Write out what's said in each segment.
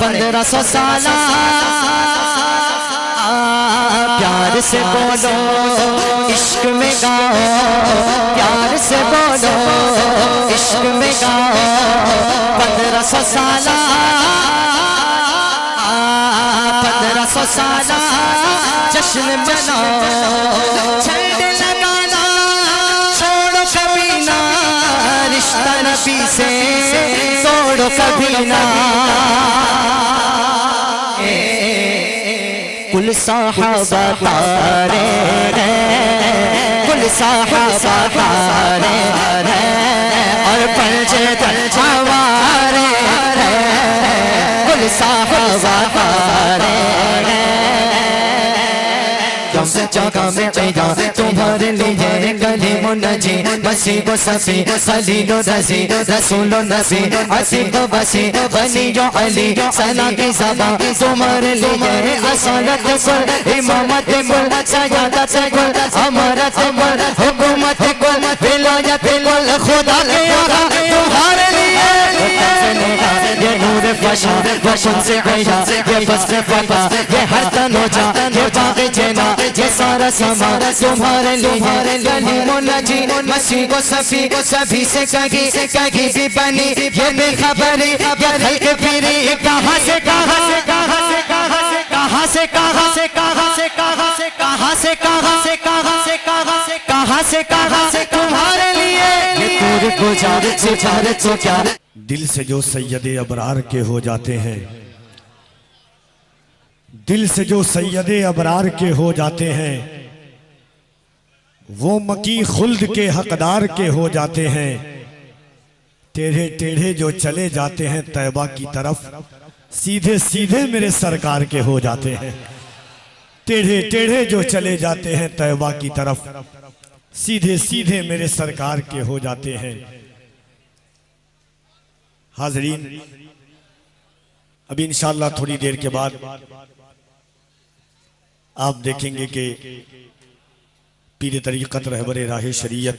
1500 साल प्यार से बोलो इश्क में गाओ, प्यार से बोलो इश्क में गाओ। 1500 साल 1500 साल जश्न मनाओ, छंद लगाना छोड़ो कभी ना, रिश्ता नबी से तोड़ो कभी ना। कुल साहबा तारे हैं, कुल साहबा तारे हैं और पंजे हमारे हैं, कुल साहबा तारे हैं। जगह में पैदा तुम्हारे लिए कलीमो नजी, मसीह सफी खलीलो रजी, रसूलो नबी असीब बसी बनियो अली सना की ज़बां तुम्हारे लिए असलत कुल इमामत कुल सयादत कुल अमरत कुल हुकूमत कुल विलायत कुल खुदा के आका तुम्हारे लिए। ये नूर फशा वशन से आया, ये बस्ते फता, ये हर तनोजा, ये बाग़ जना, ये सारा समा तुम्हारे लिए। कलीमो नजी मसीह को सफी सभी से कगी कगी भी बनी, ये बेखबरी ये हल्के फिरी कहाँ से कहाँ से कहाँ से कहाँ से कहाँ से कहाँ से कहाँ से कहाँ से कहाँ से कहाँ से कहाँ से कहाँ से कहाँ से कहाँ से तुम्हारे लिए पूरी गुजारिश सिफारिश से क्या। दिल से जो सैयदे अबरार के हो जाते हैं, दिल से जो सैयदे अबरार के हो जाते हैं, वो मकी खुल्द के हकदार के हो जाते हैं। टेढ़े टेढ़े जो चले जाते हैं तैबा की तरफ, सीधे सीधे मेरे सरकार के हो जाते हैं। टेढ़े टेढ़े जो चले जाते हैं तैबा की तरफ, सीधे सीधे मेरे सरकार के हो जाते हैं। हाज़रीन, अभी इंशाअल्लाह थोड़ी देर के बाद आप देखेंगे कि पीर तरीक़त रहबर राह शरीयत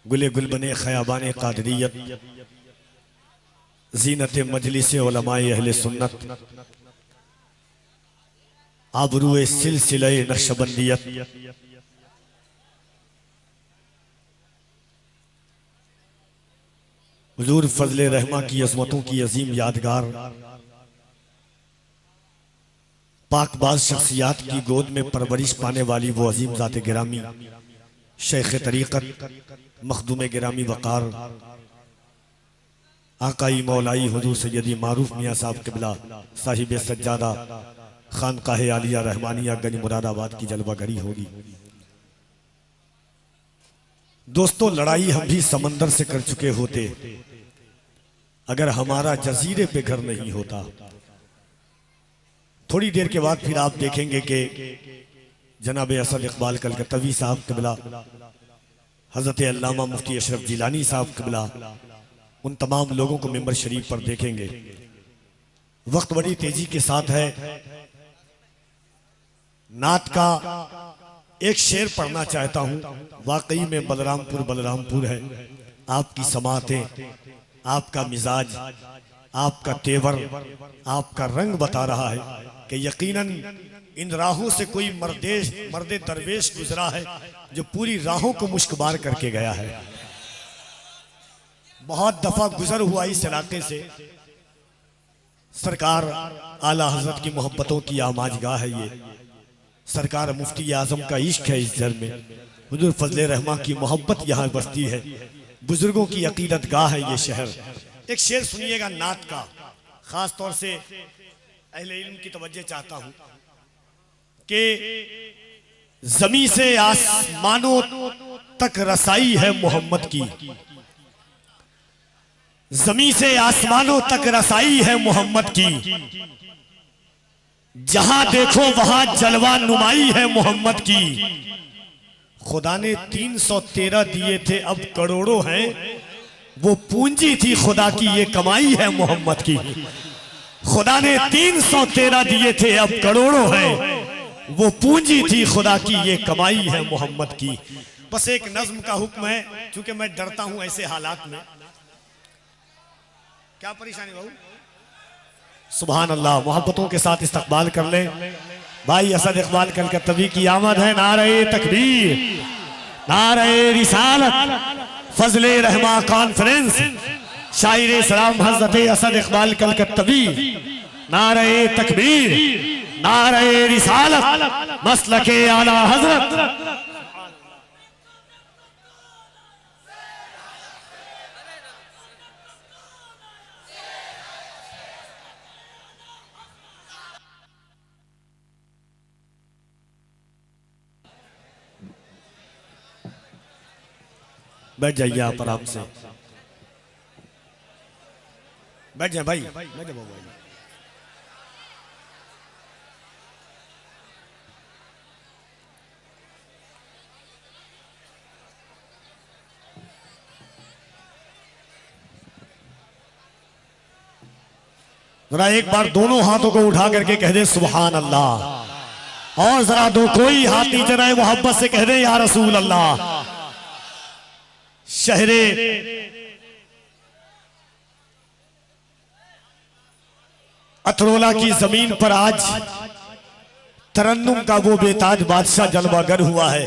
गुले गुल बने ख़याबान क़ादरियत ज़ीनत मजलिस उलमाए अहले सुन्नत आबरूए सिलसिले नक्शबंदियत हुजूर फजले रहमा की अज़मतों की अजीम यादगार पाकबाज शख्सियात की गोद में परवरिश पाने वाली वो अजीम ज़ात गिरामी शेख तरीक़त मखदूम गिरामी वक़ार आकाई मौलाई हुजूर सैयदी मारूफ मियाँ साहब क़िबला साहिब सज्जादा खानकाह आलिया रहमानिया गंज मुरादाबाद की जलवागरी होगी। दोस्तों, लड़ाई हम भी समंदर से कर चुके होते अगर हमारा जजीरे पे घर नहीं होता। थोड़ी देर के बाद फिर आप देखेंगे कि जनाब असद इकबाल कलकत्तवी साहब क़िबला, हज़रत अल्लामा मुफ्ती अशरफ जिलानी साहब क़िबला, उन तमाम लोगों को मिंबर शरीफ पर देखेंगे। वक्त बड़ी तेजी के साथ है। नात का एक शेर पढ़ना चाहता हूं। वाकई में बलरामपुर बलरामपुर है। आपकी समातें, आपका मिजाज, आपका तेवर, आपका रंग बता रहा है कि यकीनन इन राहों से कोई मर्दे दरवेश गुजरा है जो पूरी राहों को मुश्कबार करके गया है। बहुत दफा गुजर हुआ इस इलाके से। सरकार आला हजरत की मोहब्बतों की आमाजगाह है ये। सरकार मुफ्ती आजम का इश्क है इस घर में। हुजूर फजले रहमा की मोहब्बत यहाँ बसती है। बुजुर्गों की अकीदत गाह है ये शहर। एक शेर सुनिएगा नात का, खास तौर से अहले इल्म की तवज्जो चाहता हूं कि जमी से आसमानों तक रसाई है मोहम्मद की, जमी से आसमानों तक रसाई है मोहम्मद की, जहां देखो वहां जलवा नुमाई है मोहम्मद की। खुदा ने 313 दिए थे अब करोड़ों हैं, वो पूंजी थी खुदा की ये कमाई है मोहम्मद की। खुदा ने 313 दिए थे अब करोड़ों हैं, वो पूंजी थी खुदा की ये कमाई है मोहम्मद की। बस एक नज्म का हुक्म है, क्योंकि मैं डरता हूं ऐसे हालात में। क्या परेशानी बाबू? सुभान अल्लाह। मोहब्बतों के साथ इस्तकबाल कर लें भाई असद इकबाल कलकत्तवी की आमद है। नारे तकबीर, नारे रिसालत, फजले रहमा कॉन्फ्रेंस, शायरे सलाम हजरत असद इकबाल कलकत्तवी। नारे तकबीर, नारे रिसालत, मसलके आला हजरत। बैठ जाइए आप आराम से, बैठ जाए भाई, बैठ जाओ भाई। जरा एक बार दोनों हाथों को उठा करके कह दे सुभान अल्लाह, और जरा दो कोई हाथ नीचे रहे मोहब्बत से कह दे या रसूल अल्लाह। शहरे अतरोला की जमीन पर आज तरन्नुम का वो बेताज बादशाह जलवागर हुआ है।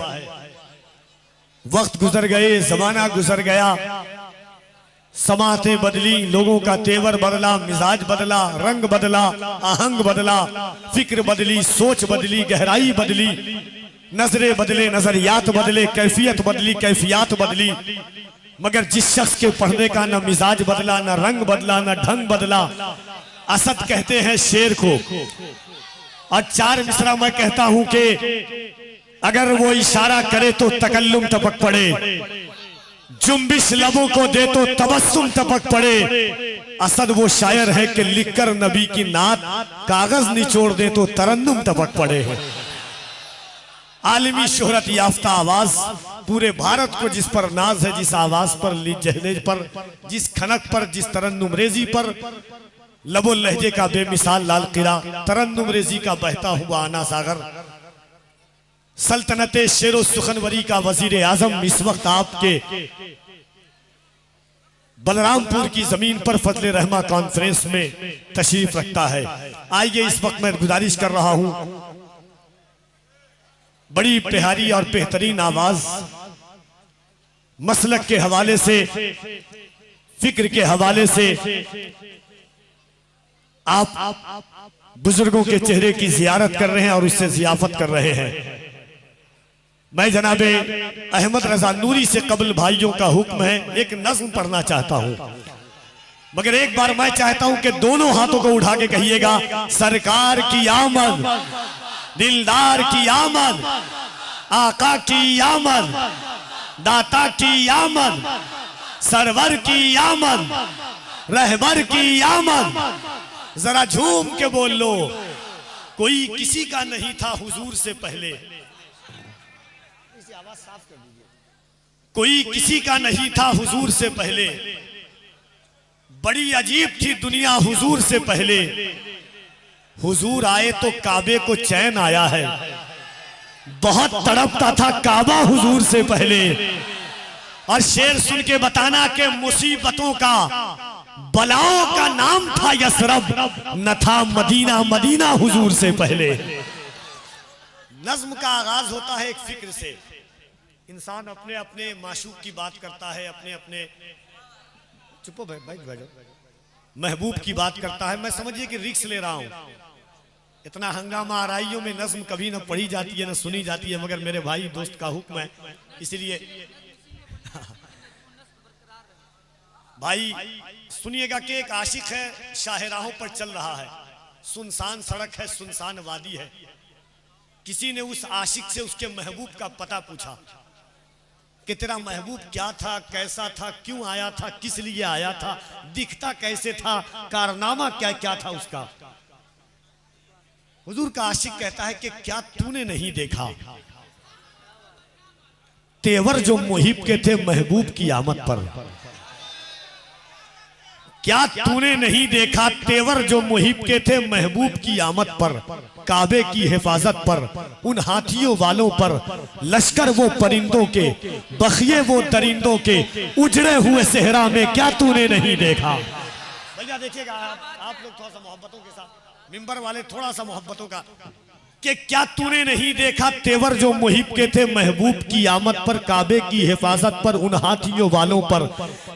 वक्त गुजर गए, जमाना गुजर गया, समातें बदली, लोगों का तेवर बदला, मिजाज बदला, रंग बदला, आहंग बदला, फिक्र बदली, सोच बदली, गहराई बदली, नजरें बदले, नजरियात बदले, कैफियत बदली, कैफियत बदली, मगर जिस शख्स के पढ़ने का ना मिजाज बदला, ना रंग बदला, ना ढंग बदला। असद कहते हैं शेर को, और चार मिसरा मैं कहता हूं कि अगर वो इशारा करे तो तकल्लुम टपक पड़े, जुम्बिश लबों को दे तो तबस्सुम टपक पड़े। असद वो शायर है कि लिखकर नबी की नात कागज निचोड़ दे तो तरन्नुम टपक पड़े। आलमी शोहरत याफ्ता आवाज, पूरे भारत को जिस पर नाज है, जिस आवाज पर, जहनेज पर, जिस खनक पर, जिस तरन्नुम रेजी पर, लबो लहजे का बेमिसाल लाल किला, तरन्नुम रेजी का बहता हुआ आना सागर, सल्तनते शेरो सुखनवरी का वजीर आजम इस वक्त आपके बलरामपुर की जमीन पर फजले रहमा कॉन्फ्रेंस में तशरीफ रखता है। आइए इस वक्त मैं गुजारिश कर रहा हूं, बड़ी प्यारी और बेहतरीन आवाज, मसलक के हवाले से, फिक्र के हवाले से आप बुजुर्गों के चेहरे की जियारत कर रहे हैं और उससे जियाफत कर रहे हैं। मैं जनाबे अहमद रजा नूरी से कबल भाइयों का हुक्म है, एक नज्म पढ़ना चाहता हूं, मगर एक बार मैं चाहता हूं कि दोनों हाथों को उठा के कहिएगा, सरकार की आमद, दिलदार की आमद, आका की आमद, दाता की आमद, सरवर की आमद, रहबर की आमद। जरा झूम के बोल लो, कोई किसी का नहीं था हुजूर से पहले, कोई किसी का नहीं था हुजूर से पहले, बड़ी अजीब थी दुनिया हुजूर से पहले, हुजूर आए तो काबे को चैन आया है, बहुत तड़पता था काबा हुजूर से पहले। और शेर सुन के बताना कि मुसीबतों का, बलाओं का नाम था यसरब, न था मदीना, मदीना हुजूर से पहले। नज्म का आगाज होता है एक फिक्र से, इंसान अपने अपने माशूक की बात करता है, अपने अपने चुपो भाई महबूब की बात करता है। मैं समझिए कि रिक्स ले रहा हूं, इतना हंगामा आराइयों में नज्म कभी न पढ़ी जाती है न सुनी जाती है, मगर मेरे भाई दोस्त का हुक्म है, इसलिए भाई सुनिएगा कि एक आशिक है, शाहराहों पर चल रहा है, सुनसान सड़क है, सुनसान वादी है। किसी ने उस आशिक से उसके महबूब का पता पूछा कि तेरा महबूब क्या था, कैसा था, क्यों आया था, किस लिए आया था, दिखता कैसे था, कारनामा क्या क्या था उसका। हुजूर का आशिक कहता है कि क्या तूने नहीं देखा तेवर जो मुहिब के थे महबूब की आमद पर, क्या तूने नहीं देखा तेवर जो मुहिब के थे महबूब की आमद पर, काबे की हिफाजत पर, उन हाथियों वालों पर, लश्कर वो परिंदों के, बखिए वो दरिंदों के, उजड़े हुए सेहरा में क्या तूने नहीं देखा। राजा देखिएगा, आप लोग थोड़ा सा मोहब्बतों के साथ, मिंबर वाले थोड़ा सा मोहब्बतों का, कि क्या तूने नहीं देखा तेवर जो मुहिब के थे महबूब की आमद पर, काबे की हिफाजत पर, उन हाथियों वालों पर,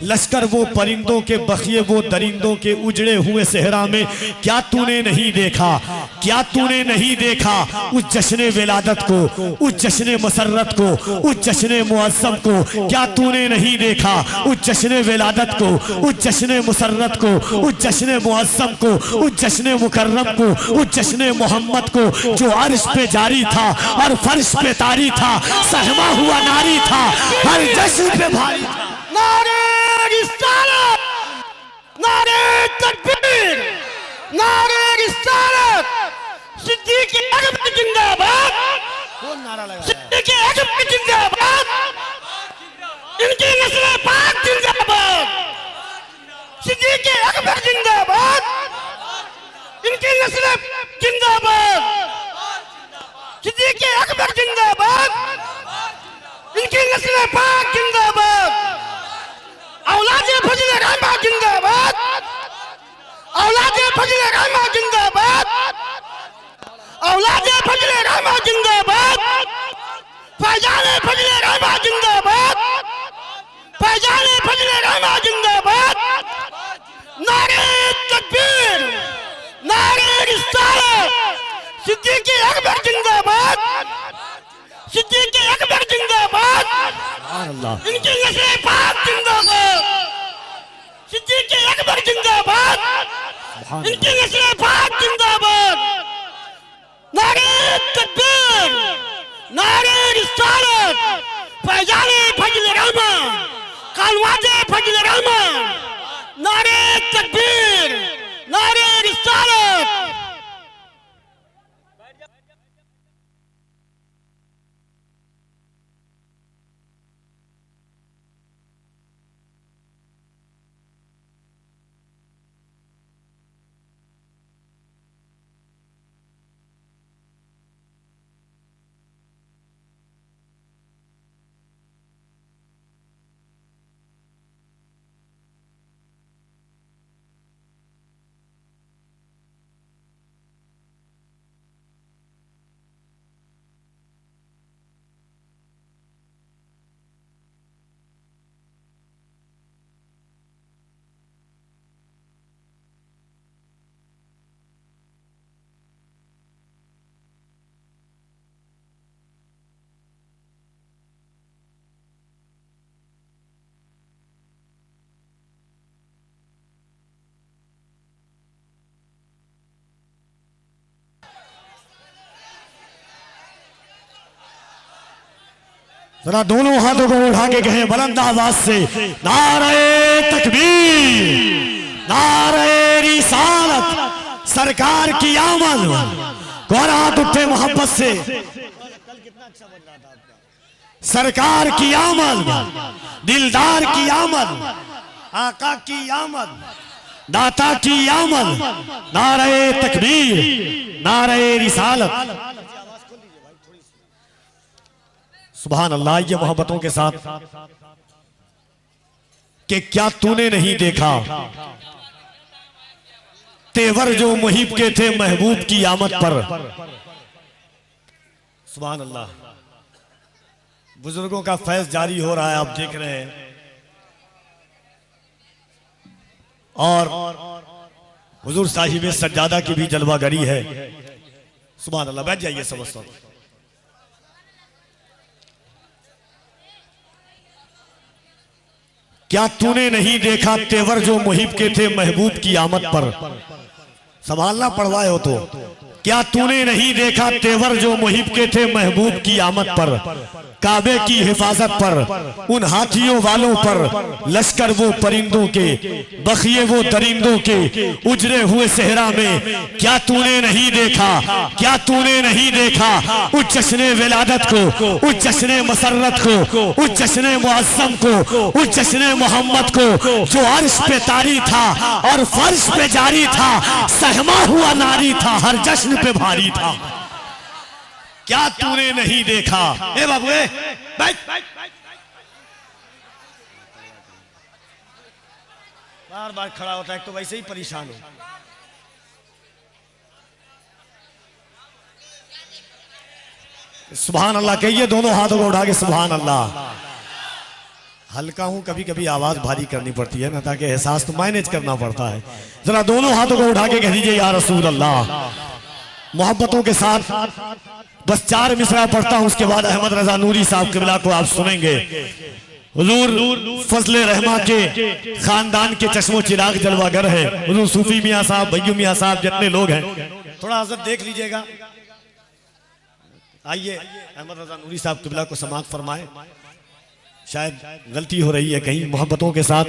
लश्कर वो परिंदों के, बखिए वो दरिंदों के, उजड़े हुए सहरा में। क्या तूने नहीं देखा, क्या तूने नहीं देखा उस जश्न विलादत को, उस जश्न मसरत को, उस जश्न मुअज़्ज़म को? क्या तूने नहीं देखा उस जश्न विलादत को, उस जश्न मुसरत को, उस जश्न मुअज़्ज़म को, उस जश्न मुकर्रम को, उस जश्न मोहम्मद को, जो अर्श पे जारी था और फर्श पे तारी था, सहमा हुआ नारी था, हर जश्न पे भारी था। नारे रिसालत, नारे तकबीर, नारे रिसालत, सिद्दीक़ अकबर जिंदाबाद, कौन नारा लगा? सिद्दीक़ अकबर जिंदाबाद, इनकी नस्ल पाक जिंदाबाद, सिद्दीक़ अकबर जिंदाबाद, इनकी नस्ल जिंदाबाद, सिद्दीक़ अकबर जिंदाबाद, इनकी नस्ल पाक जिंदाबाद, औलादे फजल रहमा जिंदाबाद, औलादे फजल रहमा जिंदाबाद, औलादे फजल रहमा जिंदाबाद, फैजाने फजल रहमा जिंदाबाद, फैजाने फजल रहमा जिंदाबाद, नारे तकबीर, नारे रिसालत, सिद्दीक़ अकबर जिंदाबाद, सिद्दीक़ अकबर जिंदाबाद, इनकी नस्ल पाक जिंदाबाद, सिद्दीक़ अकबर जिंदाबाद, इनकी नस्ल पाक जिंदाबाद, नारे तकबीर, नारे रिसालत, फैजाने फजल रहमा, कालवाजे फजल रहमा, नारे तकबीर, नारे रिसालत। जरा दोनों हाथों को उठा के कहें बुलंद आवाज से, नारे तकबीर, नारे रिसालत, सरकार की आमद। कौन हाथ उठे मोहब्बत से? सरकार की आमद, दिलदार की आमद, आका की आमद, दाता की आमद, नारे तकबीर, नारे रिसालत। सुभान अल्लाह। ये मोहब्बतों के साथ कि क्या तूने नहीं देखा तेवर जो मुहिब के थे महबूब की आमद पर। सुभान अल्लाह। बुजुर्गों का फैज जारी हो रहा है, आप देख रहे हैं, और हुजूर साहिब सज्जादा की भी जलवागरी है। सुभान अल्लाह। बैठ जाइए सब। क्या तूने नहीं देखा तेवर जो मुहिब के थे महबूब की आमद पर। संभालना पड़वाए हो तो। क्या तूने नहीं देखा तेवर जो मुहिब के थे महबूब की आमद पर, काबे की हिफाजत पर, उन हाथियों वालों पर, लश्कर वो परिंदों के, बखिए वो दरिंदों के, उजरे हुए सहरा में। क्या तूने नहीं देखा, क्या तूने नहीं देखा उस जश्न विलादत को, उस जश्न मसरत को, उस जश्न मुअज़्ज़म को, उस जश्न मोहम्मद को, जो अर्श पे तारी था और फर्श पे जारी था, सहमा हुआ नारी था, हर जश्न पे भारी था। क्या तूने नहीं देखा? ए बाबू बैठ। बार बार खड़ा होता है, एक तो वैसे ही परेशान हो। सुभान अल्लाह कहिए, दोनों हाथों को उठा के सुभान अल्लाह। हल्का हूं, कभी कभी आवाज भारी करनी पड़ती है ना, ताकि एहसास तो मैनेज करना पड़ता है। जरा दोनों हाथों को उठा के कह दीजिए या रसूल अल्लाह। मोहब्बतों के साथ बस 4 मिसरा पढ़ता हूं, उसके बाद अहमद रजा नूरी साहब किबला को आप सुनेंगे। हुजूर फजले रहमा के खानदान के चश्मो चिराग जलवागर है। हुजूर सूफी मियाँ साहब, भैयू मियाँ साहब, जितने लोग हैं थोड़ा हजरत देख लीजिएगा। आइए अहमद रजा नूरी साहब किबला को समाअत फरमाए। शायद गलती हो रही है कहीं, मोहब्बतों के साथ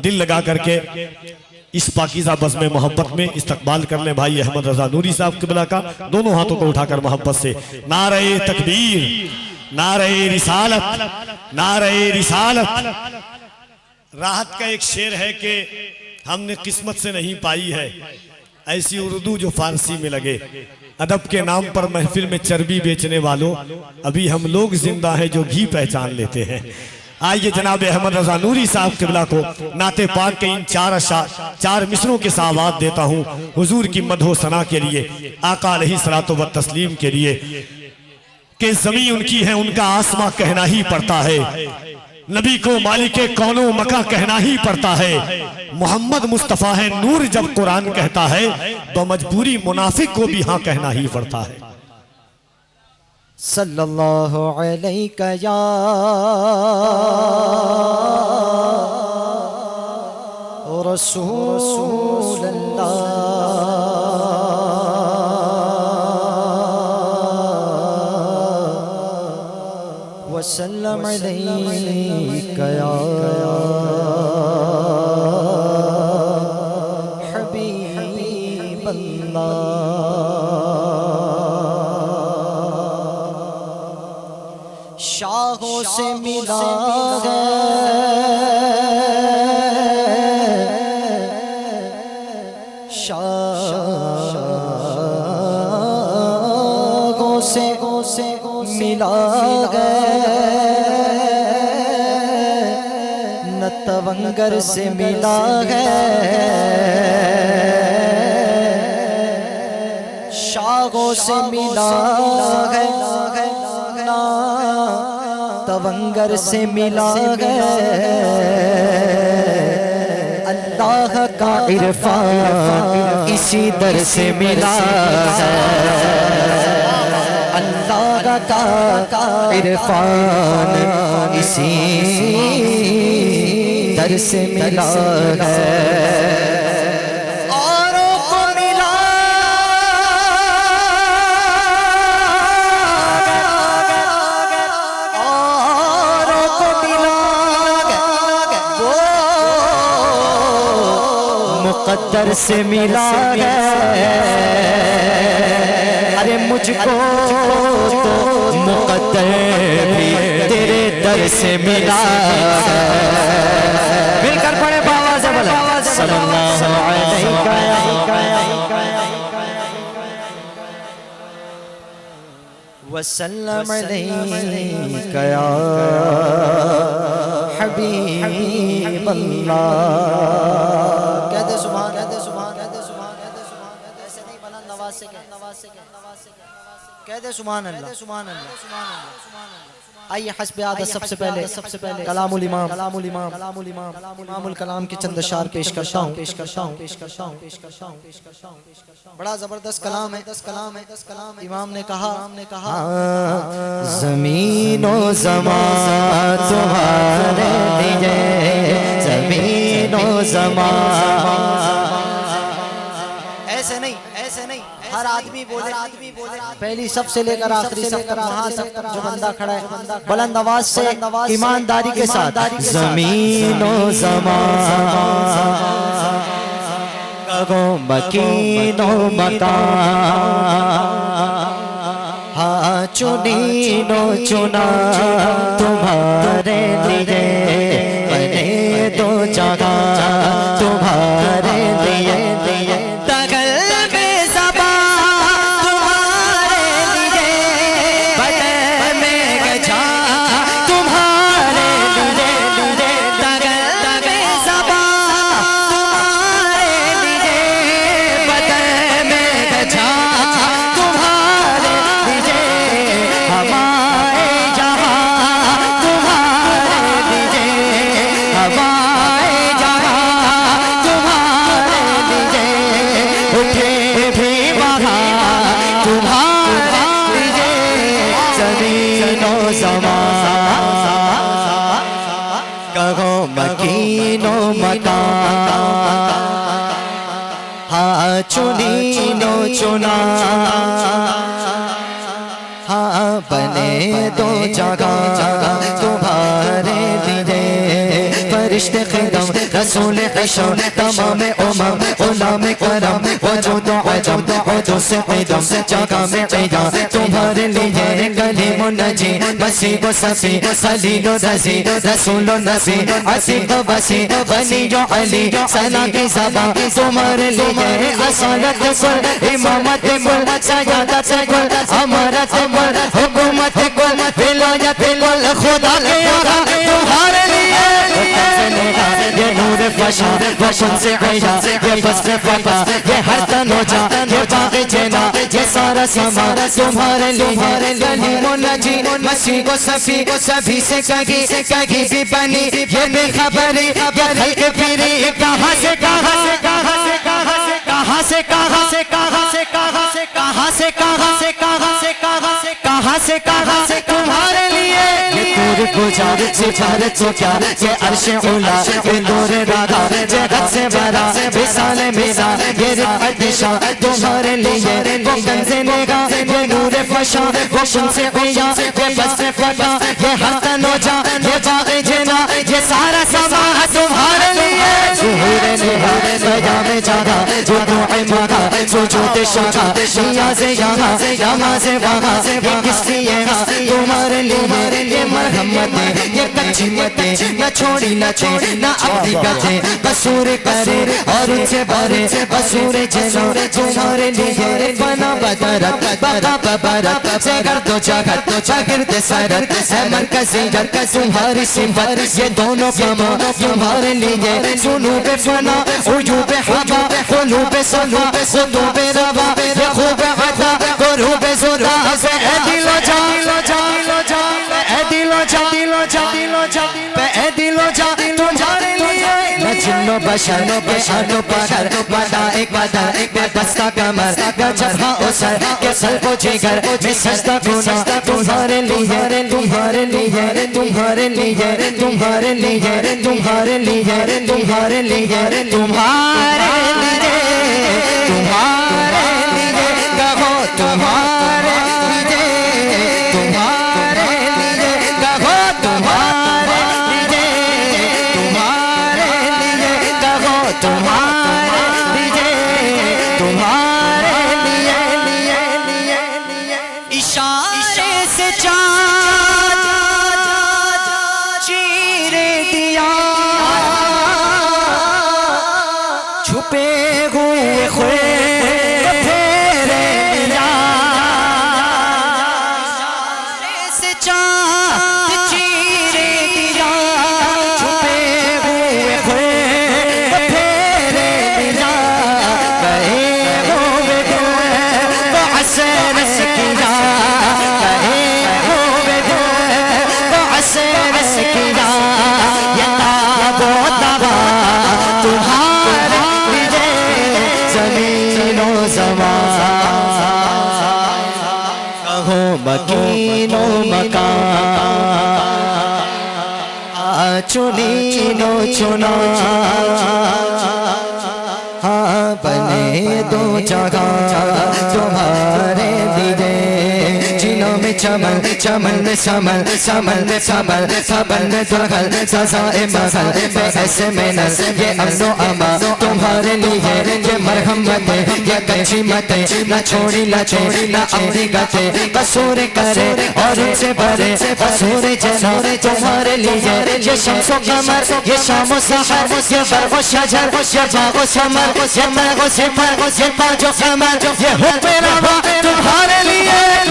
दिल लगा करके इस पाकीज़ा बज़्म में मोहब्बत में इस्तकबाल कर ले भाई अहमद रजा नूरी साहब किबला का। दोनों हाथों को उठाकर मोहब्बत से नारे तकबीर, नारे रिसालत, नारे रिसालत। राहत का एक शेर है कि हमने किस्मत से नहीं पाई है ऐसी उर्दू जो फारसी में लगे। अदब के नाम पर महफिल में चर्बी बेचने वालों, अभी हम लोग जिंदा हैं जो घी पहचान लेते हैं। आइए जनाब अहमद रजा नूरी साहब किबला को नाते पाक के इन 4 मिसरों के सावात देता हूँ हुजूर की मदहो सना के लिए, आका अलैहिस्सलातो व तस्लीम के लिए कि ज़मीन उनकी है, उनका आसमां कहना ही पड़ता है। नबी को मालिके कौनो मका कहना ही पड़ता है। मोहम्मद मुस्तफ़ा है नूर जब कुरान कहता है, तो मजबूरी मुनाफिक को भी हाँ कहना ही पड़ता है। सल्लल्लाहु अलैहि या रसूल अल्लाह वसल्लम अलैका या हबीब अल्लाह। शाहों से मिला है शाहों से मिला है न तवंगर से मिला है। शाहों से मिला है तवंगर से मिला है। अल्लाह का इरफान इसी दर से मिला है। अल्लाह का इरफान इसी दर से मिला है। मुक़द्दर से मिला है। अरे मुझको तो मुक़द्दर भी तेरे दर से मिला है। मिलकर पढ़े बाबा से बोला सल्लल्लाहु अलैहि वसल्लम अलैका या हबीब अल्लाह। कहते सुभान, कहते सुभान, कहते सुभान, कहते सुभान, कहते ऐसे नहीं बना नवाज से कहते सुभान अल्लाह, सुभान अल्लाह, सुभान अल्लाह। आइए हस्ब आदत सबसे पहले कलामुल इमाम इमामुल कलाम के चंद अशार पेश करता हूँ। बड़ा जबरदस्त कलाम है। इमाम ने कहा ज़मीनो ज़मान तुम्हारे लिए, ज़मीनो ज़मान। ऐसे नहीं हर आदमी बोले पहली सबसे लेकर आखिरी सब तक वहां तक जो बंदा खड़ा है बुलंद आवाज से ईमानदारी के साथ ज़मीनो ज़मान मकीनो मकान हाँ चुनीनो चुना तुम्हारे लिए, बने दो जगह तुम्हारे लिए। भी वहाँ तुम्हारे लिए ज़मीनो ज़मान कहो मकीनो मकान हाँ चुनीनो चुना हाँ बने दो जगह तुम्हारे लिए फरिश्ते ख़िदम रसूल इशम तमाम उमम उलाम करम वजूद अजम वजूद से क़दम जगह में क़िया तुम्हारे लिए कलीम नजी मसीह व सफ़ी खलील रज़ी रसूल नबी असीक़ वसी बनी जो अली सना की ज़बां तुम्हारे लिए असालत कुल इमामत कुल सयादत कुल अमरत कुल हुकूमत कुल विलायत कुल खुदा के आका तुम्हारे लिए ये नूर फशा वशन से आया ये बस्ते फटा ये हर तनोजा ये बाग़े जना ये सारा समा तुम्हारे लिए कलीम नजी मसीह को सफ़ी सभी से कहीं भी बनी ये बेखबरी ये खल्क़ फिरी कहाँ से कहाँ से कहाँ से कहाँ से कहाँ से कहाँ से कहाँ से कहाँ से कहाँ से कहाँ से कहाँ से कहाँ से कहाँ से कहाँ से तुम्हारे लिए ये दूर गुजार से भारत से क्या ये अर्श उला ये नूर राधा ये हद से बड़ा विशाल मेरा ये रिफ़अत दिशा तुम्हारे लिए वो कंज़े नेगा ये नूर फशा वो शम्स क़िया ये बस्ते फटा ये हर तनोजा ये बाग़े जना ये सारा समा तुम्हारे लिए ज़ुहूर नेहा क़याम जागा जो दुआ मांगा सुजूद शागा नियाज़े यहाँ नमाज़े वहाँ ये किस लिए तुम्हारे लिए ये मरहमत ये कच्ची मते न छोड़ी न छोड़ी न अपनी गते कसूर करे और उनसे भरे कसूर चलो तुम्हारे लिए बना बदरत बका बबरत से कर दो जगत तो जागिरद सरत है मरकज़ी जरकत तुम्हारी सिफत ये दोनों कमा तुम्हारे लिए सुनू पे फना उजू पे हवा खुलू पे सफा खुदू पे रवा ये खूब अता गुरु पे ज़ुरा से दिलो जा दिलो जा दिलो जा दिलो जा दिलो जा तुम्हारे लिए जिन्नो बशर के शानो पदर बदा एक बदर बेबस्ता कमर गजबा उसर के सर को जिगर में सजदा गुना तुम्हारे लिए तुम्हारे लिए तुम्हारे लिए तुम्हारे लिए तुम्हारे लिए तुम्हारे लिए तुम्हारे लिए तुम्हारे लिए कहो तुम्हारे लिए तुम्हारे लिए कहो तुम्हारे लिए तुम्हारे लिए कहो तुम्हारे लिए तुम्हारे लिए इशारे से चाँद चीर दिया छुपे हुए मकीनो मकान चुनीनो चुना हाँ बने दो जगह तुम्हारे लिए जिनों में चमन चमन में समल समल में समल सबल में दुखल सजाए मगल ऐसे में नल ये अमनो अमा तुम्हारे लिए ये मरहमत ये कच्ची मते न छोड़ी न छोड़ी न अपनी गते कसूर करे और उनसे भरे कसूर जना तुम्हारे लिए ये शम्सो कमर ये शामो सहर ये बरगो शजर ये बागो समर ये मरगो सिफर ये पांचो कमर ये हुक्म रवा तुम्हारे लिए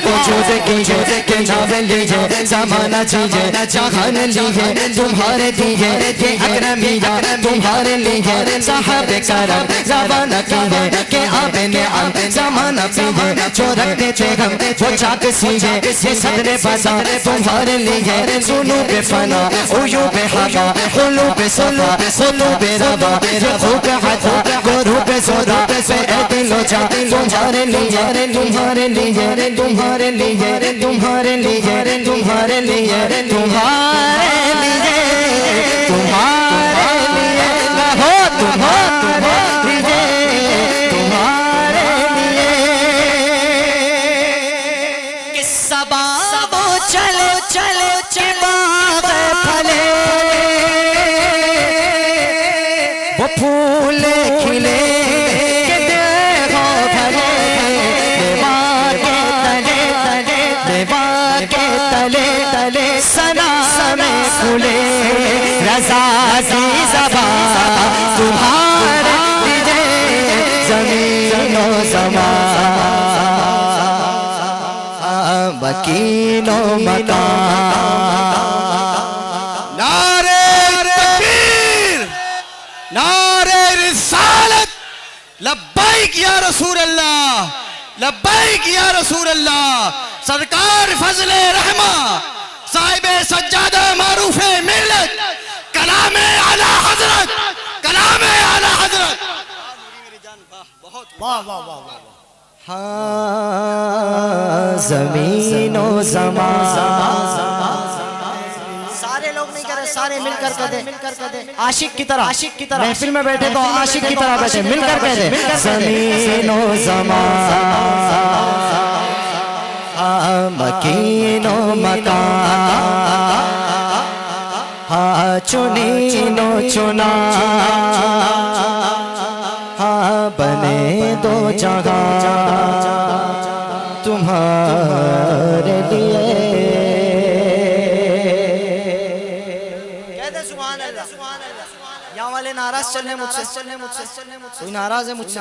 वजूद कीजिए के नाम लीजिए ज़माना चीजिए जहान लीजिए तुम्हारे लिए ये अकरमिया तुम्हारे लिए साहब करम ज़माना कीजिए के आबे नेअम ज़माना पीजिए जो रखते थे हम वो चाक सीजे ये सदरे बसा तुम्हारे लिए सुनू पे फना उयू पे हवा खुलू पे सफा खुलू पे रवा ये खूब हथा गुरु पे ज़ोरा पे तुम्हारे लिए तुम्हारे लिए तुम्हारे लिए तुम्हारे लिए तुम्हारे लिए तुम्हारे लिए तुम्हारे लिए हो तुम्हारे लिए तुम्हारे लिए कि सबा वो चले चले चिबाग फले वो फूल खिले के देखो भले दीवार के तले तले दीवार के तले तले सना में खुले रज़ा की ज़बान तुम्हारे लिए ज़मीनो ज़मान मकीनो मकान नारे तकबीर, नारे रिसालत, लब्बैक या रसूल अल्लाह, लब्बैक या रसूल अल्लाह। सरकार फजले रहमा साहिबे सज्जादा मारूफे मिल्लत कलामे आला हजरत, कलामे आला हजरत। वाह वाह वाह वाह। हाँ ज़मीनो ज़मान सारे लोग नहीं कर रहे, सारे मिलकर कर दे आशिक की तरह महफिल में बैठे तो आशिक की तरह बैठे मिलकर कह दे ज़मीनो ज़मान मकीनो मकान हाँ चुनीनो चुना हाँ बने दो जगह तुम्हारे लिए कहते सुभान अल्लाह। यहाँ वाले नाराज चल रहे मुझसे कोई नाराज है मुझसे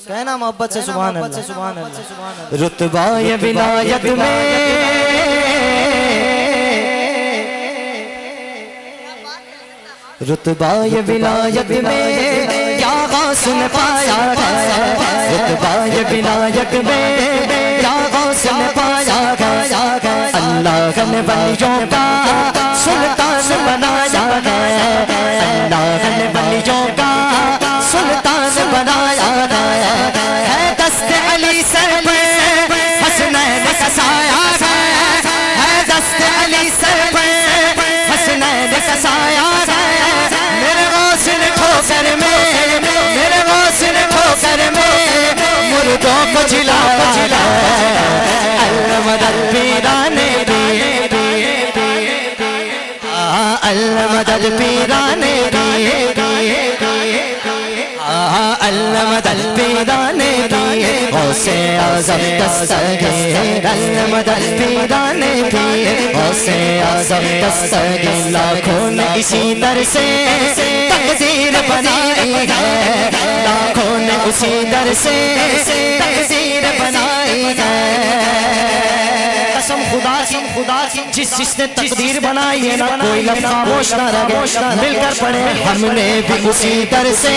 कहना मोहब्बत से सुभान अल्लाह। रुतबा ये विलायत में रुतबा ये विलायत में क्या गौसल पाया गया रुतबा ये विलायत में क्या गौसल पाया गया अल्लाह ने वलियों का सुल्तान बनाया गया अल्लाह ने वलियों का सुल्तान बनाया गया है दस्त अली सर पे हसनैन का साया गया है दस्त अली सर पे हसनैन का साया मेरे गौसल ठोकर में मुर्दों को जिलाया अल-मदद पीराने दिए अल-मदद पीराने दिए अल-मदद पीराने दिए गौसे आज़म दस्तगीर अल-मदद पीराने दिए गौसे आज़म दस्तगीर लाखों ने इसी दर से तकदीर बनाई है लाखों ने उसी दर से तकदीर बनाई है कसम खुदा की जिसने तकदीर बनाई है ना कोई लफ्ज़ खामोश ना रहे मिलकर पढ़े हमने भी उसी दर से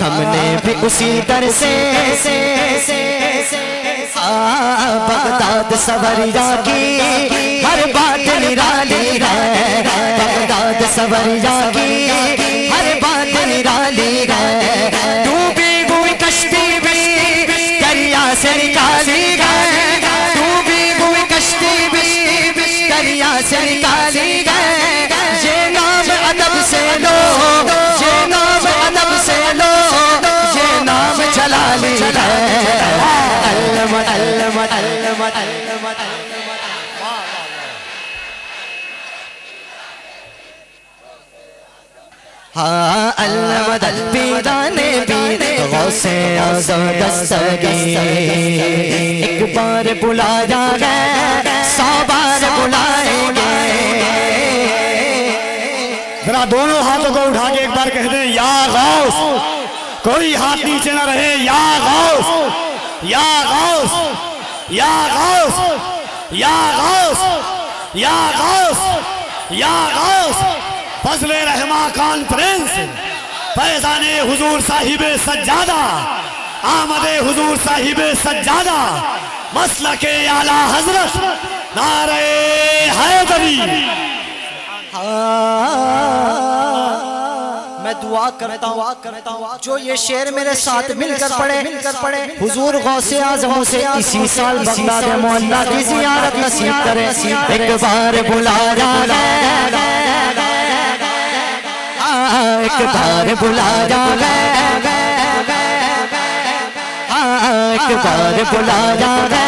हमने भी उसी दर से बगदाद सवरिया की हर बात निराली है बगदाद सवरिया की हर बात निराली है डूबी हुई कश्ती भी दरिया से निकाली गए डूबी हुई कश्ती भी दरिया से निकाली गए ये नाम अदब से लो ये नाम अदब से लो ये नाम चला ली है अल-मदद अल-मदद अल-मदद अल-मदद हाँ अल-मदद पीराने पीरे गौसे आज़म दस्तगीर एक बार बुलाया गया 100 बार बुलाएंगे जरा दोनों हाथों को उठा के एक बार कह दें या गौस कोई हाथ नीचे ना रहे या गौस या गौस या गौस या गौस या गौस या गौस फजले रहमा कॉन्फ्रेंस फैजाने हुजूर साहिबे सज्जादा आमदे हुजूर साहिबे सज्जादा मसलके आला हजरत नारे हैदरी मैं दुआ करता हूँ जो ये शेर मेरे साथ मिलकर पढ़े हुजूर गौसे आज़म से इसी साल बगदाद मोहल्ला की ज़ियारत नसीब करे। एक बार बुला जाना, एक बार बुला जाना, एक बार बुला जाना,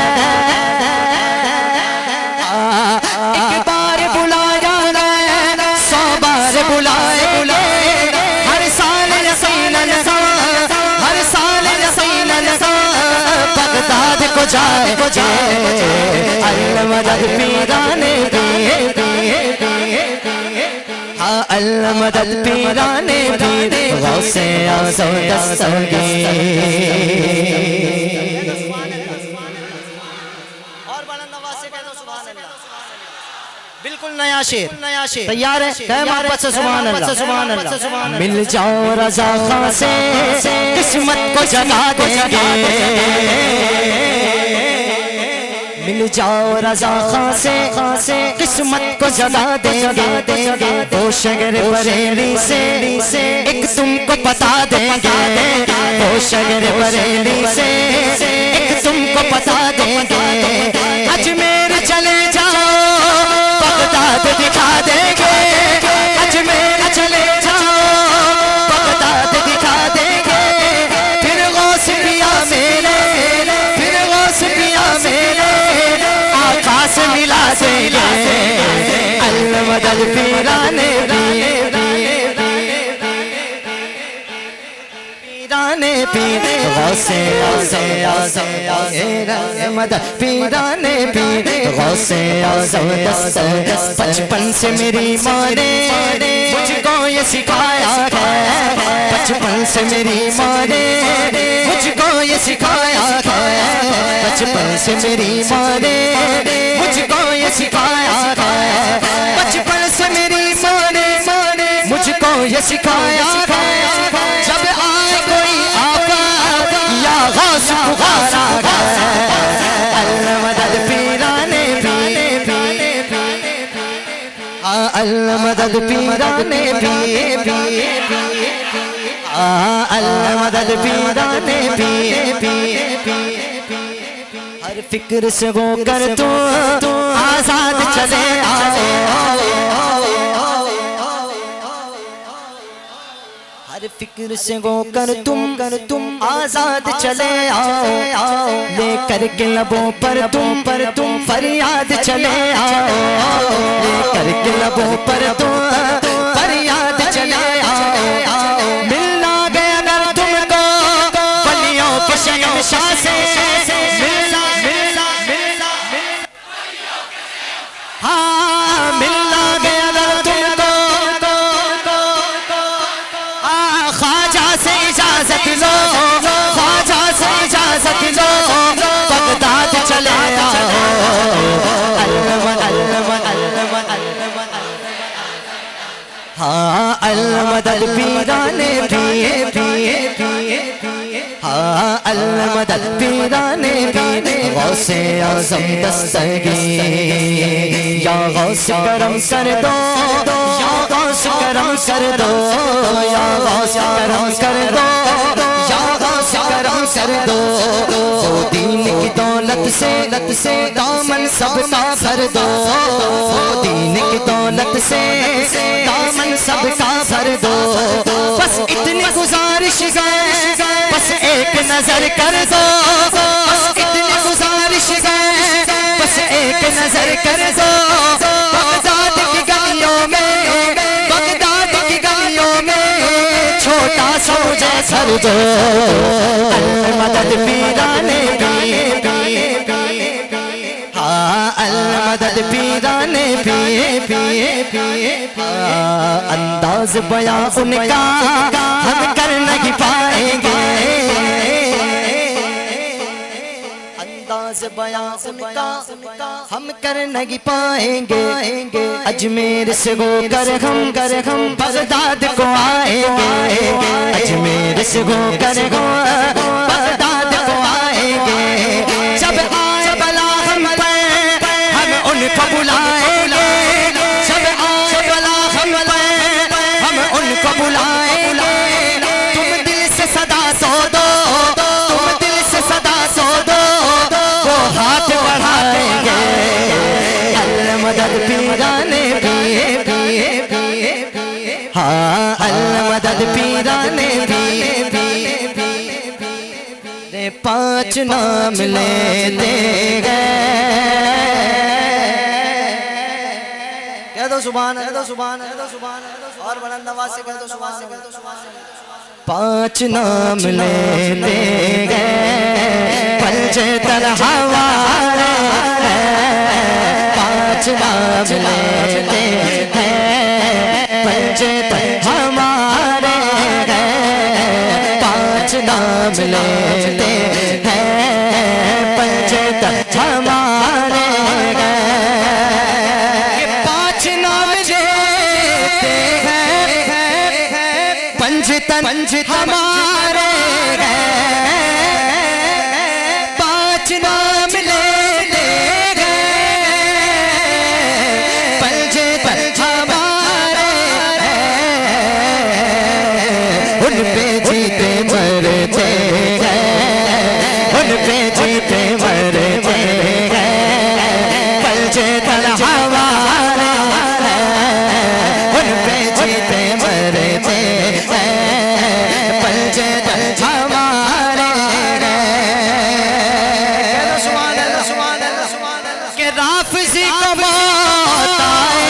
एक बार बुला जाना, 100 बार बुलाए, हर साल यकीनन, हर साल यकीनन बगदाद को जाए, अल मदद पीराने हाँ अल मदद पीराने पीर गौसे आज़म दस्तगीर। और बुलंद आवाज से कह दो सुभान अल्लाह। बिल्कुल नया शेर तैयार है, कह मोहब्बत से सुभान अल्लाह, सुभान अल्लाह। मिल जाओ रज़ा खां से किस्मत को जगा देंगे, मिल जाओ रज़ा खां से किस्मत को जगा देंगे। वो शगर बरेली से एक तुमको बता देंगे, वो शगर बरेली से एक तुमको बता देंगे। अजमेर चले जाओ बगदाद दिखा देंगे, अजमेर चले जाओ बगदाद दिखा देंगे। फिर गौस पिया मेरे, फिर गौस पिया मेरे आकाश मिला देंगे, अल मदद पीराने पीराने पीर गौसे आज़म मदद पीराने पीर गौसे आज़म दस्तगीर। बचपन से मेरी माँ ने मुझको ये सिखाया है, बचपन से मेरी माँ ने मुझको ये सिखाया है, बचपन से मेरी माँ ने मुझको ये सिखाया है, बचपन से मेरी माँ ने मुझको ये सिखाया है। जब आए कोई आपा या गौस पुकारा है, अल मदद पीराने हाँ अल मदद पीराने हाँ अल मदद पीराने हर फिक्र से वो कर तू आजाद चले आओ, हर फिक्र से वो कर तुम आजाद चले आओ। लेकर के लबों पर तुम फरियाद चले आओ, लेकर के लबों पर तुम फरियाद चले आओ। मिलना गया अगर तुमको वलियों के शहंशाह से, मिलना हाँ मिलना गया अगर तुमको ख्वाजा से इजाजत लो, ख्वाजा से इजाजत लो, बगदाद चले आओ, हाँ अल मदद पीराने हाँ अल मदद पीराने गौसे आज़म दस्तगीर। या गौस करम कर दो, या गौस करम कर दो, या गौस करम कर दो, या गौस करम कर दो। वो दीन की दौलत से दामन सबका भर दो, वो दीन की दौलत से दामन सबका भर दो। बस इतनी गुजारिश है, बस एक नजर कर दो, बस इतनी गुजारिश है, बस एक नजर कर दो। बगदाद की गलियों में, बगदाद की गलियों में छोटा सा मुझे सर दो, अल मदद पीराने हाँ अल मदद पीराने अंदाज बयां उनका हम कर नहीं पाएंगे, अंदाज बयां उनका हम कर नहीं पाएंगे। अजमेर से होकर हम बगदाद को आएंगे, अजमेर से होकर हम बगदाद को आएंगे। जब आए बला हम पे हम उनको बुलाएंगे, जब आए बला हम पे हम उनको बुलाएंगे। मदीने भी 5 नाम लेते गए। कह दो सुभान, कह दो सुभान, कह दो सुभान, और बुलंद आवाज से कह दो सुभान, कह दो सुभान। 5 नाम लेते गए पंजतन हमारे, 5 नाम लेते हैं पंजतन हमारे, 5 नाम लेते हैं पंजतन हमारे, 5 नाम लेते हैं पंजतन हमारे, 5 नाम लेते हैं पंजतन हमारे, उन पे जीते मरते गए, उन पे जीते मरते गए पंजतन हमारे, उन पे जीते मरते गए पंजतन हमारे। के राफिजी को मौत आए,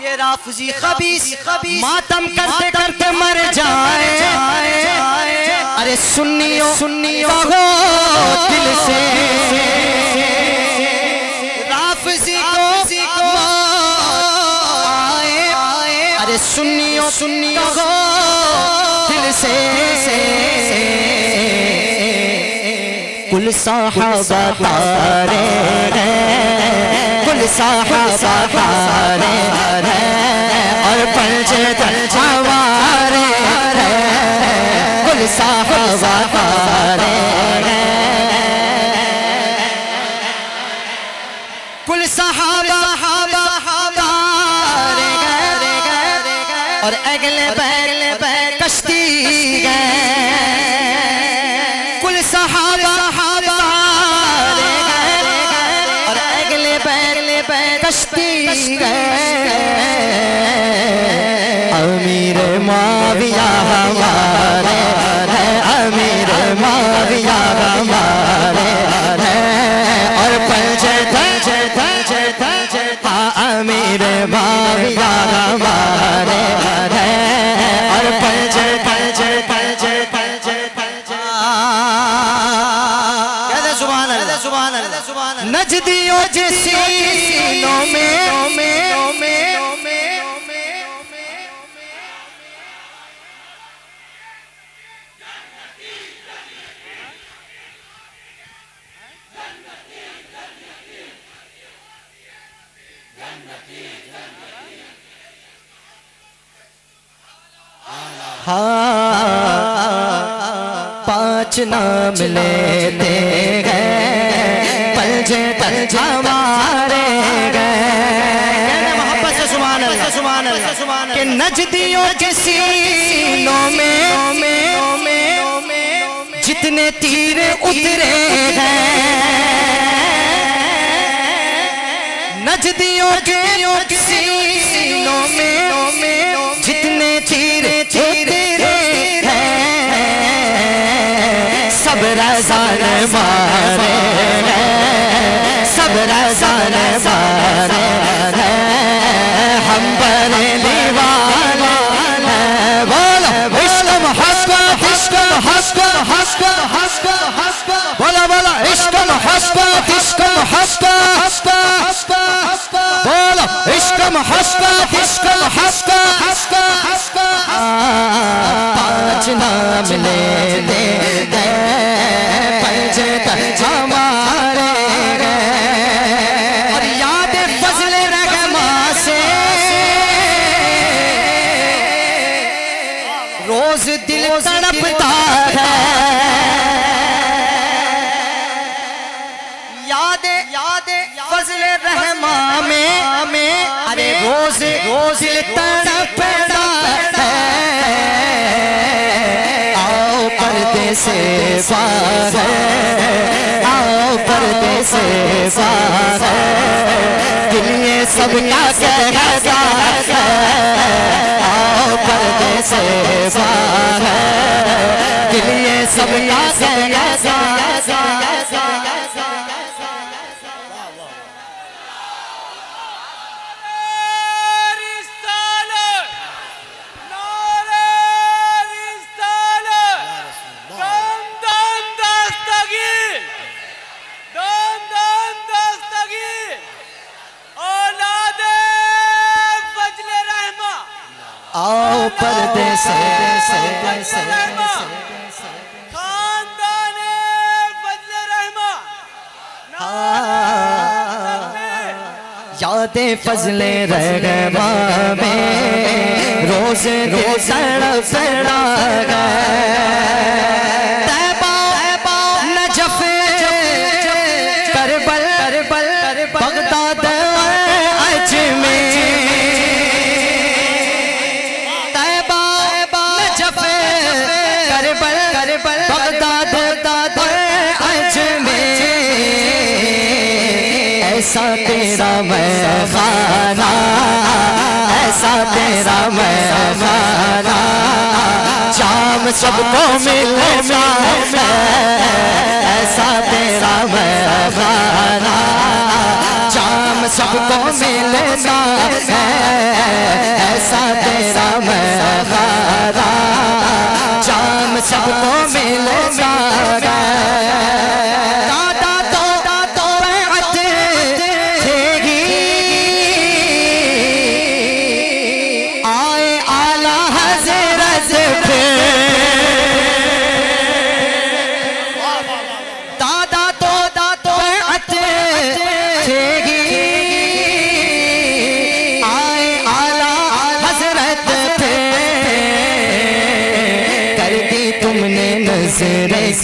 ये राफिजी खबीस मातम करते करते मर जाए, अरे सुन्नियों कहो दिल से राफिजी को आए, अरे सुन्नियों कहो दिल से कुल साहबा तारे हैं, कुल साहबा तारे हैं और पंजतन हमारे हैं, कुल साहबा तारे हैं, कुल साहबा तारे हैं और अगले बैल कश्ती गए, कुल साहबा और अगले बैल कश्ती गए। अमीर माविया हमारे है, अमीर माविया हमारे हैं और पंजतन अमीर माविया हमारे हैं और पंजतन नजदियों के सीनों में हाँ 5 नाम लेते गए पंजतन हमारे गए। मोहब्बत से सुभान अल्लाह के नजदियों के सीनों में जितने तीर उतरे हैं, नजदियों के सीनों में जितने तीर उतरे हैं, सब रज़ा ने मारे हैं, सब रज़ा ने मारे हैं, हम बरेली वाले हैं। बोलो इश्क मोहब्बत, इश्क मोहब्बत, बोलो बोलो इश्क मोहब्बत, इश्क मोहब्बत, बोलो इश्क मोहब्बत, इश्क मोहब्बत। 5 नाम लेते गए पंजतन हमारे गए और याद फजल रहमा से रोज दिल तड़पता है, याद फजल रहमा में अरे रोज दिल तड़पता है। आओ पर्दे से बाहर, आओ पर्दे से बाहर, दिल ये सब क्या कहता है, आओ पर्दे से बाहर, दिल ये सब क्या कहता है। आओ पर्दे से खानदाने फजले रहमा यादें फजले रहमा में रोज रोज सड़ा तैबा नजफ करबल बगदाद अजमेर, तैबा नजफ करबल बगदाद अजमेर, ऐसा तेरा मैखाना, ऐसा तेरा मैखाना, जाम सबको मिलता है, ऐसा तेरा मैखाना, जाम सबको मिलता है, ऐसा तेरा मैखाना, जाम सबको मिलता है।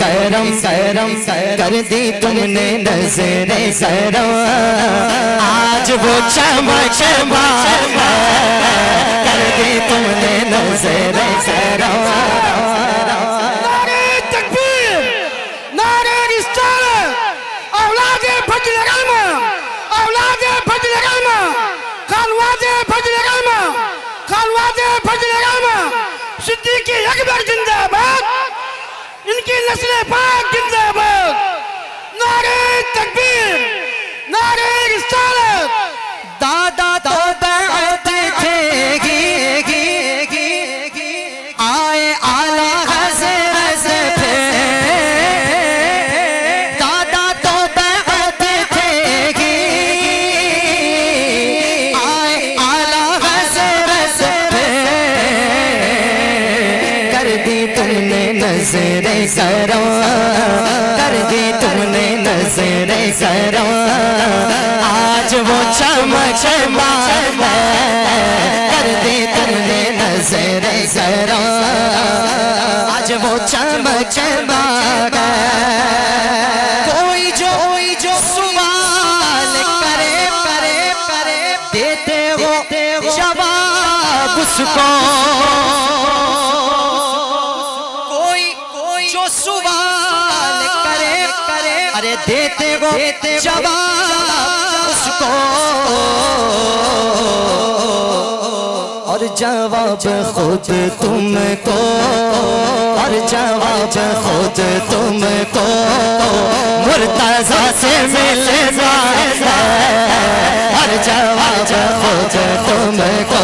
करम करम कर दी तुमने नजरे करम, आज वो चमक कर दी तुमने नजरे करम। नारे तकबीर, नारे रिसालत, औलादे फजल रहमा, औलादे फजल रहमा, खानवादे फजल रहमा, खानवादे फजल रहमा, सिद्दीक़ अकबर जिंदाबाद, इनकी नस्ल पाक जिंदाबाद। नारे तकबीर, नारे रिसालत। दादा तो बैत थे आए आला हज़रत थे, दादा तो बैत थे आए आला हज़रत थे, कर दी तुमने नजरे करम, कर दी तुमने नजरे करम, आज वो चमक कर दी तुमने नजरे करम, आज वो चमक कोई जो सवाल करे देते हो जवाब उसको, जो सवाल करे अरे देते हो जवाब उसको, और जवाब खुद तुमको, और जवाब खुद तुमको मुर्तज़ा से मिलना है, और जवाब खुद तुमको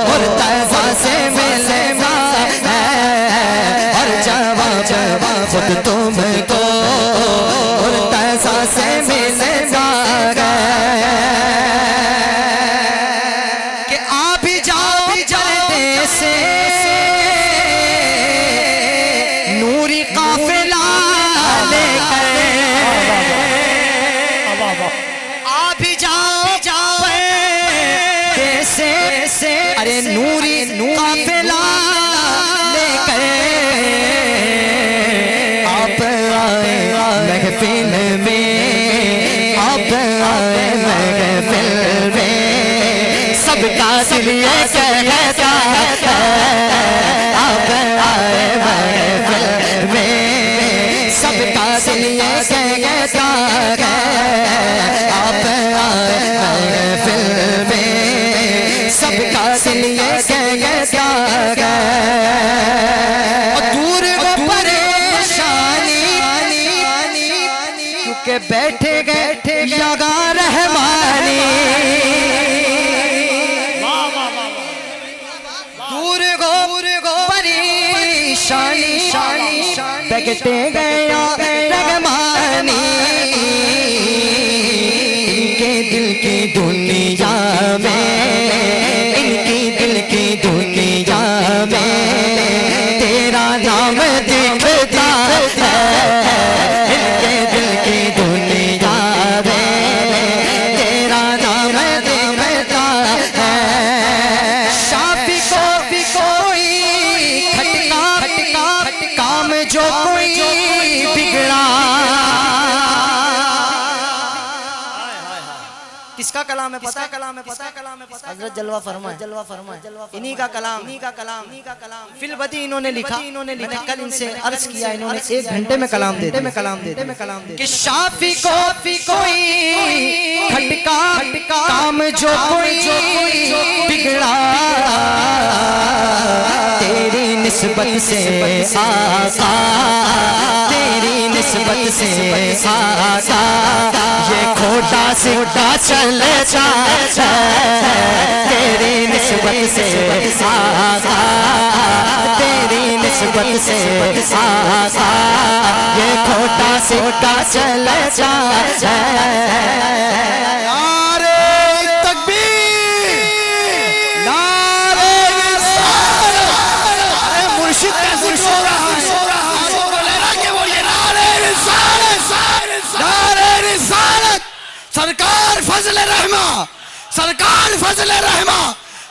मुर्तज़ा से मिलना है, और जवाब खुद तुमको मुर्तज़ा से मिलना है, कि आ भी जाओ जल्दी से नूरी काफिला लेकर, आ भी जाओ से अरे नूरी काफिला लेकर, आप आए महफिल में, आप आए महफिल में, सबका दिल ये कहता है, आप आए महफिल इसलिए कहता है दूर वो परेशानी क्योंकि बैठे गए जगा रहमानी दूर गो परेशानी बैठे गया रहमानी इनके दिल की दुनिया में इनकी दिल की दुनिया में तेरा नाम दिखता है इनके दिल की दुनिया में तेरा नाम दिखता है शाफी को भी कोई खटका काम जो कोई बिगड़ा किसका कलाम है पता हजरत जलवा फरमाए इन्हीं का कलाम फिलबदी इन्होंने लिखा मैंने कल इनसे अर्ज किया इन्होंने 1 घंटे में कलाम दे कि शाफी को कोई खटका काम जो कोई बिगड़ा तेरी निस्बत से आका तेरी निस्बत से आका ये खोटा सिक्का चलता है तेरी निस्बत से आका तेरी निस्बत से आका ये खोटा सिक्का चलता है नारे तकबीर नारे रिसालत अरे मुर्शिद का जिक्र हो रहा है नारे रिसालत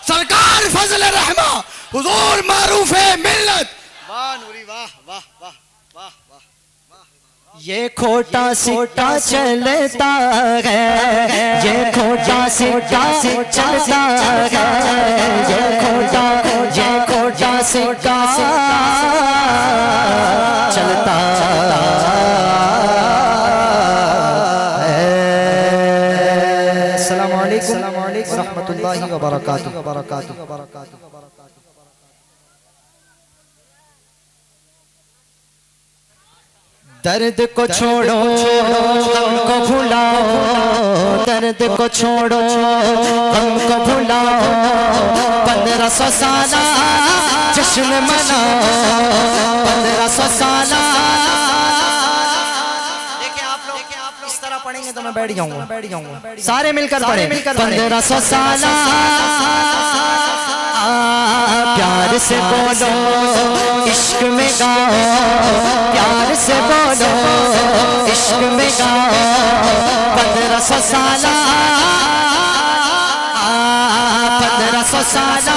सरकार फजल रहमा हुजूर मारूफ है मिल्लत वाह नूरी वाह वाह वाह वाह वाह ये खोटा सिक्का चलता है ये खोटा सिक्का चलता है ये खोटा सिक्का चलता अस्सलामु अलैकुम व रहमतुल्लाहि व बरकातुहू दर्द को छोड़ो गम को भुलाओ दर्द को छोड़ो गम को भुलाओ 1500 साला जश्न मनाओ 1500 साला इस तरह पढ़ेंगे तो मैं बैठ जाऊंगा सारे मिलकर पढ़े 1500 साला प्यार से बोलो इश्क में गाओ प्यार से बोलो इश्क में गाओ 1500 साला 1500 साला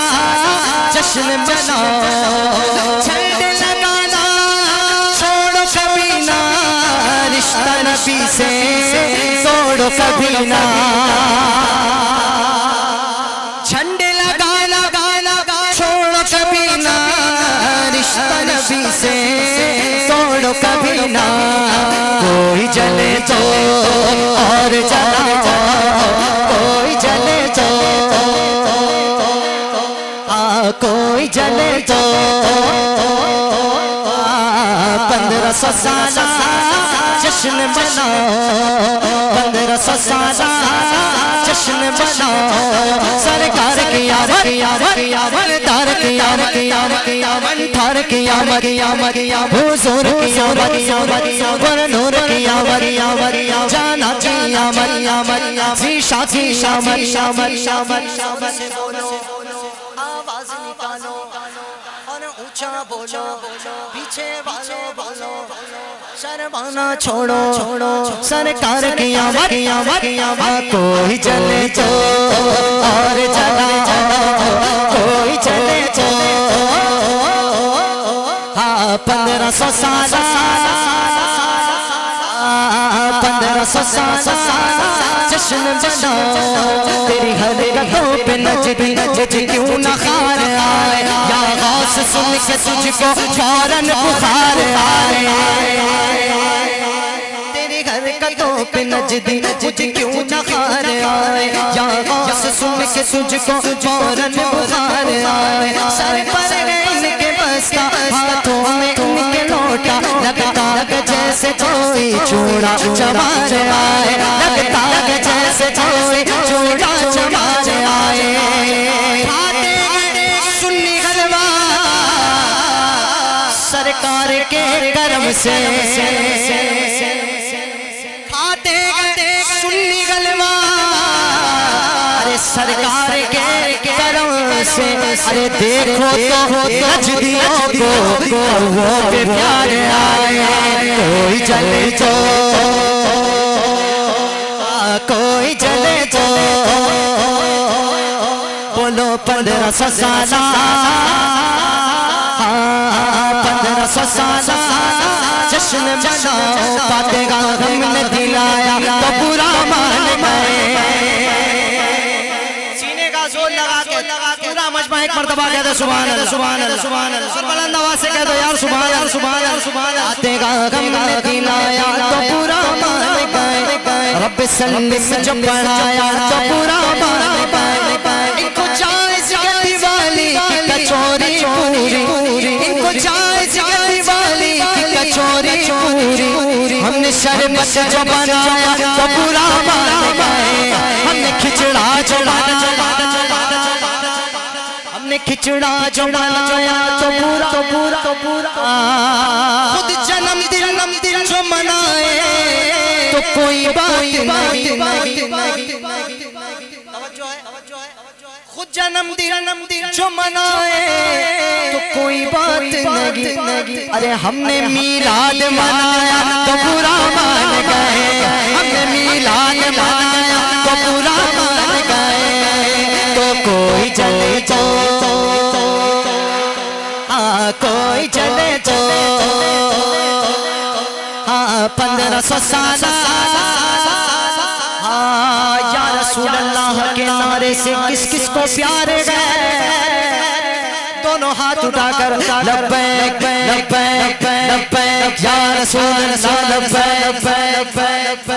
जश्न मनाओ झंडे लगाना छोड़ो कभी ना रिश्ता नबी से तोड़ो कभी ना झंडे लगाना छोड़ो कभी ना रिश्ता नबी से तोड़ो कभी ना कोई जले तो और जलाओ कोई जले तो कोई जले तो 1500 साला जश्न मनाओ 1500 साला जश्न मनाओ सरकार की आमद तार की आमद हुजूर की आमद नूर की आमद जाना की आमद ज़ीशा की आमद आवाज निकालो और ऊंचा बोलो पीछे वालों बोलो शर्माना छोड़ो सरकार की आमद कोई जले तो और जलाओ कोई जले तो 1500 साला 1500 साला जश्न मनाओ तेरी हर रगों पे नजर क्यों न खार आए या गौस सुन के तुझको फौरन बुखार आए तेरे घर कदों पे नजदी मुझे क्यों न खार आए या गौस सुन के तुझको फौरन बुखार आए सर पर इनके बस्ता हाथों में इनके लोटा लगता जैसे कोई चूड़ा चबार आए लगता जैसे कोई चूड़ा चबार आए सुन्नी गलवा सरकार के कर्म से खाते सुन्नी गलवा अरे सरकार के कर्म से अरे देखो तो नजदियों को वो पे प्यार आए कोई जले तो कोई जले तो बोलो 1500 साल 1500 साल जश्न मनाओ पातेगा हमने दिलाया तो बुरा मान गए सीने का जोर लगा के पूरा मजमा एक मर्तबा कह दो सुभान अल्लाह सुभान अल्लाह सुभान अल्लाह और बुलंद आवाज से कह दो यार सुभान अल्लाह सुभान अल्लाह सुभान अल्लाह पातेगा हमने दिलाया तो बुरा मान गए रब सल्लम जो पढ़ाया तो बुरा मान गए इनको चाय जगती वाली कचौरी पूरी इनको चाय जगती वाली कचौरी पूरी हमने शरबत जो बनाया तो पूरा मान गए हमने खिचड़ा जो हमने खिचड़ा जो बनाया तो पूरा खुद जन्मदिन जो मनाए तो कोई बात नहीं खुद जन्मदिन जो मनाए तो कोई बात नहीं अरे हमने मीलाद मनाया तो पूरा मान गए हमने मीलाद मनाया तो पूरा मान गए तो कोई जले तो कोई जले तो 1500 साल या रसूल अल्लाह के नारे से किस किस को प्यार गए दोनों हाथ उठाकर लब्बैक लब्बैक लब्बैक या रसूल अल्लाह लब्बैक लब्बैक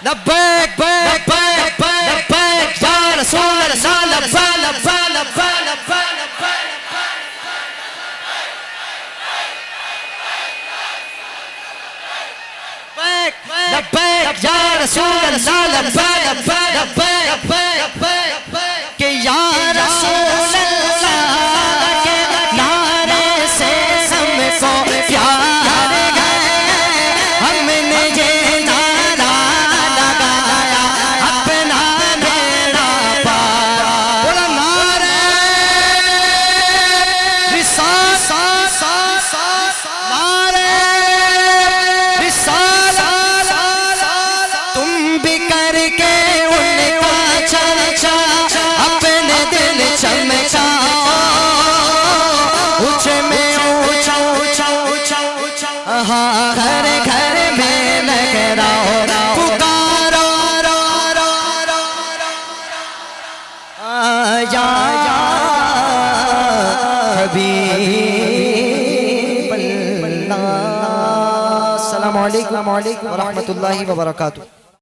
लब्बैक या रसूल अल्लाह लब्बैक लब्बैक या रसूल अल्लाह लब्बैक के या रसूल अल्लाह के नारे से हमको प्यार गए हमने ये नारा लगाया अपना बेड़ा पार बोला नारे रिसालत नारे रिसालत तुम भी करके उनका चर्चा अपने दिल चमकाओ ऊंचे में ऊंचा हाँ घर घर में लहराओ पुकारो या हबीब अल्लाह। अस्सलामु अलैकुम व रहमतुल्लाहि व बरकातुहू।